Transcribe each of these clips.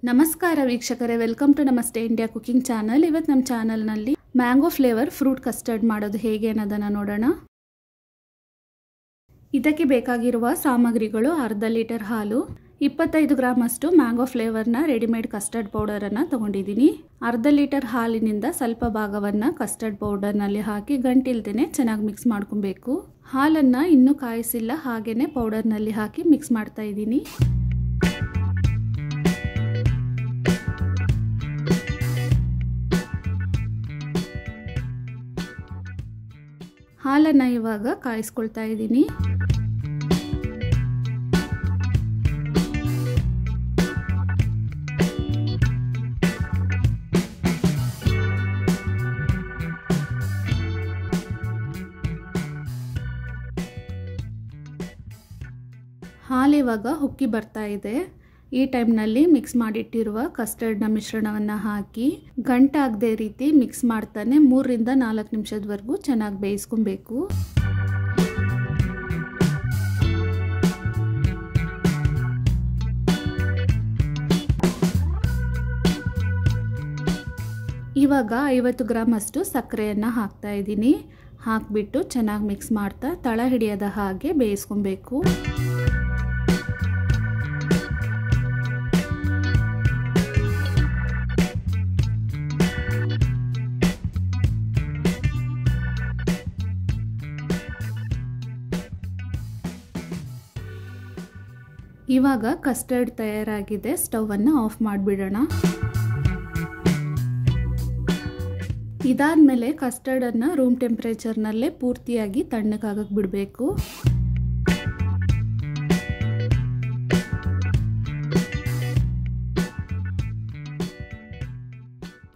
ನಮಸ್ಕಾರ ವೀಕ್ಷಕರೇ, welcome to ನಮಸ್ತೆ ಇಂಡಿಯಾ ಕುಕಿಂಗ್ ಚಾನಲ್. ಇವತ್ತು ನಮ್ಮ ಚಾನಲ್ನಲ್ಲಿ ಮ್ಯಾಂಗೋ ಫ್ಲೇವರ್ ಫ್ರೂಟ್ ಕಸ್ಟರ್ಡ್ ಮಾಡೋದು ಹೇಗೆ ಅನ್ನೋದನ್ನು ನೋಡೋಣ. ಇದಕ್ಕೆ ಬೇಕಾಗಿರುವ ಸಾಮಗ್ರಿಗಳು: ಅರ್ಧ ಲೀಟರ್ ಹಾಲು, 25 ಗ್ರಾಮ್ ಅಷ್ಟು ಮ್ಯಾಂಗೋ ಫ್ಲೇವರ್ನ ರೆಡಿಮೇಡ್ ಕಸ್ಟರ್ಡ್ ಪೌಡರನ್ನು ತಗೊಂಡಿದ್ದೀನಿ. ಅರ್ಧ ಲೀಟರ್ ಹಾಲಿನಿಂದ ಸ್ವಲ್ಪ ಭಾಗವನ್ನು ಕಸ್ಟರ್ಡ್ ಪೌಡರ್ನಲ್ಲಿ ಹಾಕಿ ಗಂಟಿಲ್ದೇನೆ ಚೆನ್ನಾಗಿ ಮಿಕ್ಸ್ ಮಾಡ್ಕೊಬೇಕು. ಹಾಲನ್ನು ಇನ್ನೂ ಕಾಯಿಸಿಲ್ಲ, ಹಾಗೇನೆ ಪೌಡರ್ನಲ್ಲಿ ಹಾಕಿ ಮಿಕ್ಸ್ ಮಾಡ್ತಾ ಇದ್ದೀನಿ. ಹಾಲನ್ನು ಇವಾಗ ಕಾಯಿಸ್ಕೊಳ್ತಾ ಇದ್ದೀನಿ. ಹಾಲು ಇವಾಗ ಉಕ್ಕಿ ಬರ್ತಾ ಇದೆ. ಈ ಟೈಮ್ನಲ್ಲಿ ಮಿಕ್ಸ್ ಮಾಡಿಟ್ಟಿರುವ ಕಸ್ಟರ್ಡ್ನ ಮಿಶ್ರಣವನ್ನು ಹಾಕಿ ಗಂಟಾಗದೆ ರೀತಿ ಮಿಕ್ಸ್ ಮಾಡ್ತಾನೆ 3 ರಿಂದ 4 ನಿಮಿಷದವರೆಗೂ ಚೆನ್ನಾಗಿ ಬೇಯಿಸ್ಕೊಬೇಕು. ಇವಾಗ 50 ಗ್ರಾಮ್ ಅಷ್ಟು ಸಕ್ಕರೆಯನ್ನು ಹಾಕ್ತಾ ಇದ್ದೀನಿ. ಹಾಕಿಬಿಟ್ಟು ಚೆನ್ನಾಗಿ ಮಿಕ್ಸ್ ಮಾಡ್ತಾ ತಳ ಹಿಡಿಯದ ಹಾಗೆ ಬೇಯಿಸ್ಕೊಬೇಕು. ಇವಾಗ ಕಸ್ಟರ್ಡ್ ತಯಾರಾಗಿದೆ. ಸ್ಟವನ್ನು ಆಫ್ ಮಾಡಿಬಿಡೋಣ. ಇದಾದಮೇಲೆ ಕಸ್ಟರ್ಡನ್ನು ರೂಮ್ ಟೆಂಪ್ರೇಚರ್ನಲ್ಲೇ ಪೂರ್ತಿಯಾಗಿ ತಣ್ಣಗಾಗಕ್ಕೆ ಬಿಡಬೇಕು.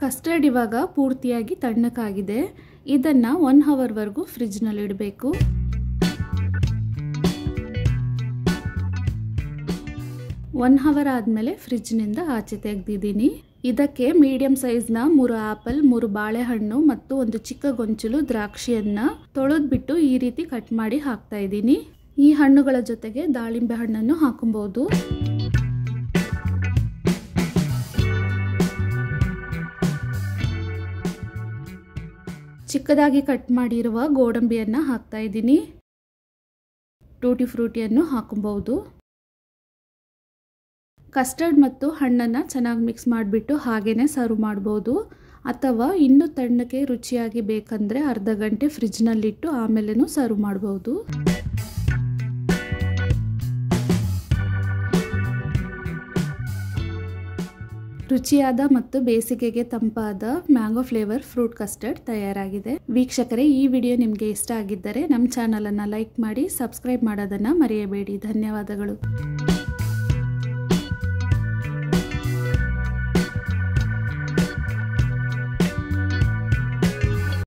ಕಸ್ಟರ್ಡ್ ಇವಾಗ ಪೂರ್ತಿಯಾಗಿ ತಣ್ಣಗಾಗಿದೆ. ಇದನ್ನು 1 ಅವರ್ವರೆಗೂ ಫ್ರಿಜ್ನಲ್ಲಿ ಇಡಬೇಕು. 1 ಅವರ್ ಆದಮೇಲೆ ಫ್ರಿಜ್ನಿಂದ ಆಚೆ ತೆಗೆದಿದ್ದೀನಿ. ಇದಕ್ಕೆ ಮೀಡಿಯಂ ಸೈಜ್ನ 3 ಆಪಲ್, 3 ಬಾಳೆಹಣ್ಣು ಮತ್ತು 1 ಚಿಕ್ಕ ಗೊಂಚಲು ದ್ರಾಕ್ಷಿಯನ್ನು ತೊಳೆದ್ಬಿಟ್ಟು ಈ ರೀತಿ ಕಟ್ ಮಾಡಿ ಹಾಕ್ತಾ ಇದ್ದೀನಿ. ಈ ಹಣ್ಣುಗಳ ಜೊತೆಗೆ ದಾಳಿಂಬೆ ಹಣ್ಣನ್ನು ಹಾಕಬಹುದು. ಚಿಕ್ಕದಾಗಿ ಕಟ್ ಮಾಡಿರುವ ಗೋಡಂಬಿಯನ್ನು ಹಾಕ್ತಾ ಇದ್ದೀನಿ. ಟೂಟಿ ಫ್ರೂಟಿಯನ್ನು ಹಾಕಬಹುದು. ಕಸ್ಟರ್ಡ್ ಮತ್ತು ಹಣ್ಣನ್ನು ಚೆನ್ನಾಗಿ ಮಿಕ್ಸ್ ಮಾಡಿಬಿಟ್ಟು ಹಾಗೇ ಸರ್ವ್ ಮಾಡ್ಬೋದು. ಅಥವಾ ಇನ್ನೂ ತಣ್ಣಗೆ ರುಚಿಯಾಗಿ ಬೇಕಂದರೆ ಅರ್ಧ ಗಂಟೆ ಫ್ರಿಜ್ನಲ್ಲಿಟ್ಟು ಆಮೇಲೆನೂ ಸರ್ವ್ ಮಾಡ್ಬೋದು. ರುಚಿಯಾದ ಮತ್ತು ಬೇಸಿಗೆಗೆ ತಂಪಾದ ಮ್ಯಾಂಗೋ ಫ್ಲೇವರ್ ಫ್ರೂಟ್ ಕಸ್ಟರ್ಡ್ ತಯಾರಾಗಿದೆ. ವೀಕ್ಷಕರೇ, ಈ ವಿಡಿಯೋ ನಿಮಗೆ ಇಷ್ಟ ಆಗಿದ್ದರೆ ನಮ್ಮ ಚಾನಲನ್ನು ಲೈಕ್ ಮಾಡಿ, ಸಬ್ಸ್ಕ್ರೈಬ್ ಮಾಡೋದನ್ನು ಮರೆಯಬೇಡಿ. ಧನ್ಯವಾದಗಳು.